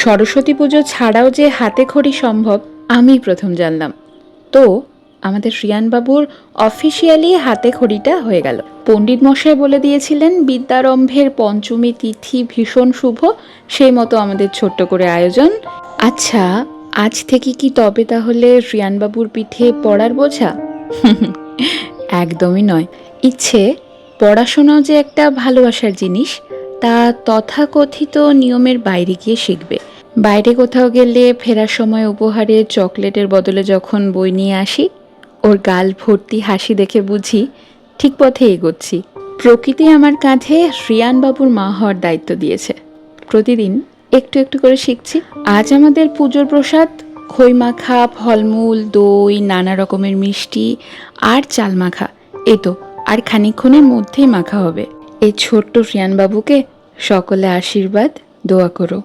সরস্বতী পুজো ছাড়াও যে হাতে খড়ি সম্ভব আমি প্রথম জানলাম। তো আমাদের রিয়ানবাবুর অফিসিয়ালি হাতে খড়িটা হয়ে গেল। পণ্ডিত মশাই বলে দিয়েছিলেন বিদ্যারম্ভের পঞ্চমী তিথি ভীষণ শুভ, সেই মতো আমাদের ছোট্ট করে আয়োজন। আচ্ছা, আজ থেকে কি তবে তাহলে রিয়ানবাবুর পিঠে পড়ার বোঝা? একদমই নয়। ইচ্ছে, পড়াশোনাও যে একটা ভালোবাসার জিনিস, তা তথাকথিত নিয়মের বাইরে গিয়ে শিখবে। বাইরে কোথাও গেলে ফেরার সময় উপহারে চকলেটের বদলে যখন বই নিয়ে আসি, ওর গাল ভর্তি হাসি দেখে বুঝি ঠিক পথে এগোচ্ছি। প্রকৃতি আমার কাঁধে রিয়ানবাবুর মা হওয়ার দায়িত্ব দিয়েছে। প্রতিদিন একটু একটু করে শিখছি। আজ আমাদের পুজোর প্রসাদ খই মাখা, ফলমূল, দই, নানা রকমের মিষ্টি আর চাল মাখা। এই তো আর খানিকক্ষণের মধ্যেই মাখা হবে। এই ছোট্ট রিয়ানবাবুকে সকলে আশীর্বাদ দোয়া করো।